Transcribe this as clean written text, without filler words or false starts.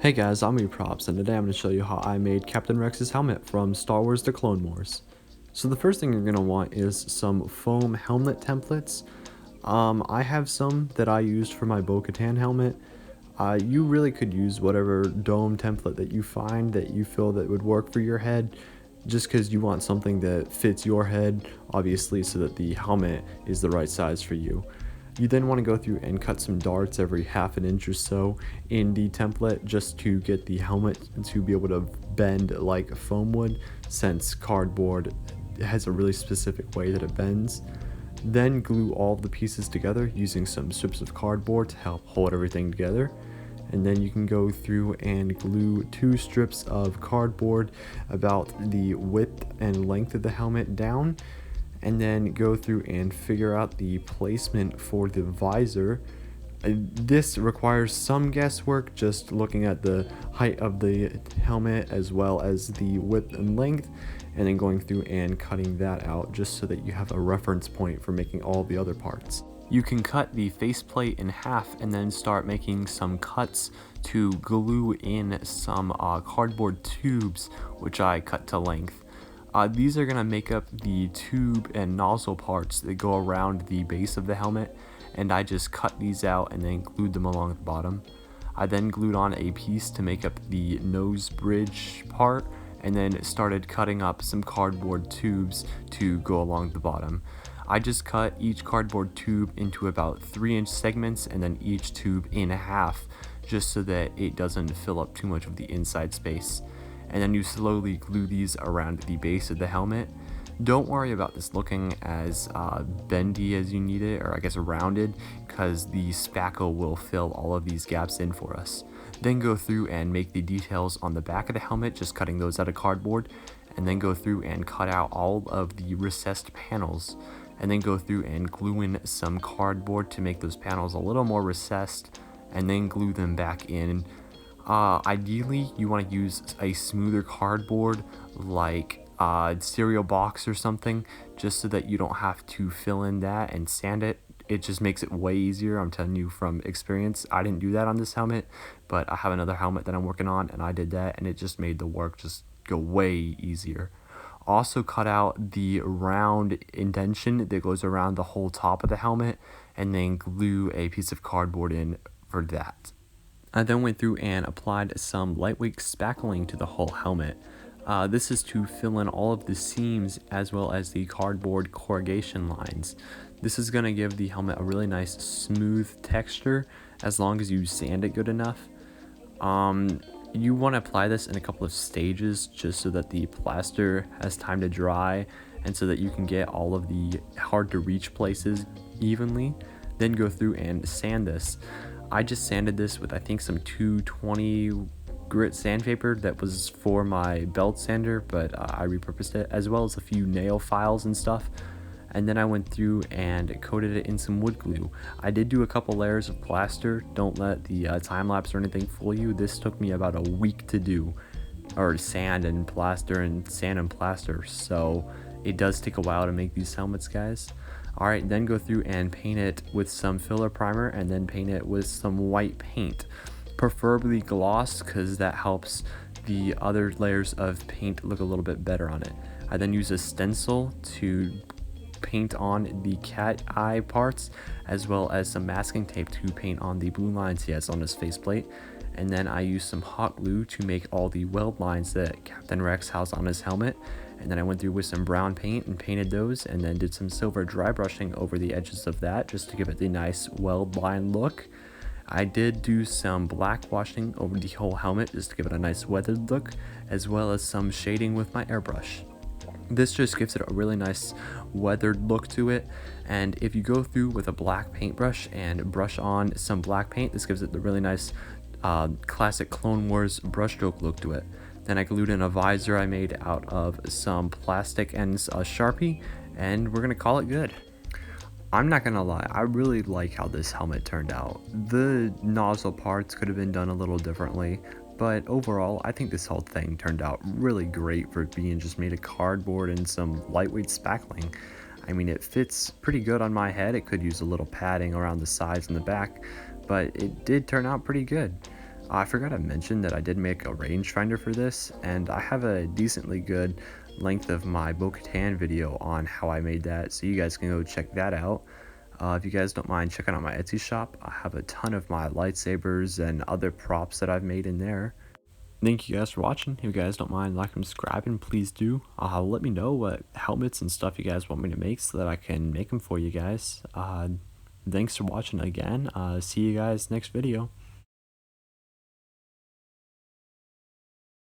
Hey guys, I'm eProps, and today I'm going to show you how I made Captain Rex's helmet from Star Wars The Clone Wars. So the first thing you're going to want is some foam helmet templates. I have some that I used for my Bo-Katan helmet. You really could use whatever dome template that you find that you feel that would work for your head, just because you want something that fits your head, obviously, so that the helmet is the right size for you. You then want to go through and cut some darts every half an inch or so in the template just to get the helmet to be able to bend like foam would, since cardboard has a really specific way that it bends. Then glue all of the pieces together using some strips of cardboard to help hold everything together. And then you can go through and glue 2 strips of cardboard about the width and length of the helmet down, and then go through and figure out the placement for the visor. This requires some guesswork, just looking at the height of the helmet as well as the width and length, and then going through and cutting that out just so that you have a reference point for making all the other parts. You can cut the faceplate in half and then start making some cuts to glue in some cardboard tubes, which I cut to length. These are going to make up the tube and nozzle parts that go around the base of the helmet, and I just cut these out and then glued them along the bottom. I then glued on a piece to make up the nose bridge part, and then started cutting up some cardboard tubes to go along the bottom. I just cut each cardboard tube into about 3-inch segments and then each tube in half, just so that it doesn't fill up too much of the inside space. And then you slowly glue these around the base of the helmet. Don't worry about this looking as bendy as you need it, or I guess rounded, because the spackle will fill all of these gaps in for us. Then go through and make the details on the back of the helmet, just cutting those out of cardboard, and then go through and cut out all of the recessed panels, and then go through and glue in some cardboard to make those panels a little more recessed, and then glue them back in. Ideally, you want to use a smoother cardboard like cereal box or something, just so that you don't have to fill in that and sand it. It just makes it way easier. I'm telling you from experience. I didn't do that on this helmet, but I have another helmet that I'm working on, and I did that, and it just made the work just go way easier. Also cut out the round indentation that goes around the whole top of the helmet, and then glue a piece of cardboard in for that. I then went through and applied some lightweight spackling to the whole helmet. This is to fill in all of the seams as well as the cardboard corrugation lines. This is going to give the helmet a really nice smooth texture as long as you sand it good enough. You want to apply this in a couple of stages just so that the plaster has time to dry and so that you can get all of the hard to reach places evenly. Then go through and sand this. I just sanded this with I think some 220 grit sandpaper that was for my belt sander, but I repurposed it, as well as a few nail files and stuff. And then I went through and coated it in some wood glue. I did do a couple layers of plaster. Don't let the time lapse or anything fool you. This took me about a week to do, or sand and plaster, so it does take a while to make these helmets, guys. Alright, then go through and paint it with some filler primer, and then paint it with some white paint, preferably gloss, because that helps the other layers of paint look a little bit better on it. I then use a stencil to paint on the cat eye parts, as well as some masking tape to paint on the blue lines he has on his faceplate. And then I used some hot glue to make all the weld lines that Captain Rex has on his helmet. And then I went through with some brown paint and painted those, and then did some silver dry brushing over the edges of that just to give it the nice weld line look. I did do some black washing over the whole helmet just to give it a nice weathered look, as well as some shading with my airbrush. This just gives it a really nice weathered look to it, and if you go through with a black paintbrush and brush on some black paint, this gives it the really nice classic Clone Wars brushstroke look to it. Then I glued in a visor I made out of some plastic and a Sharpie, and we're gonna call it good. I'm not gonna lie, I really like how this helmet turned out. The nozzle parts could have been done a little differently, but overall I think this whole thing turned out really great for being just made of cardboard and some lightweight spackling. I mean, it fits pretty good on my head. It could use a little padding around the sides and the back, but it did turn out pretty good. I forgot to mention that I did make a rangefinder for this, and I have a decently good length of my Bo-Katan video on how I made that, so you guys can go check that out. If you guys don't mind checking out my Etsy shop, I have a ton of my lightsabers and other props that I've made in there. Thank you guys for watching. If you guys don't mind liking and subscribing, please do. Let me know what helmets and stuff you guys want me to make so that I can make them for you guys. Thanks for watching again. See you guys next video.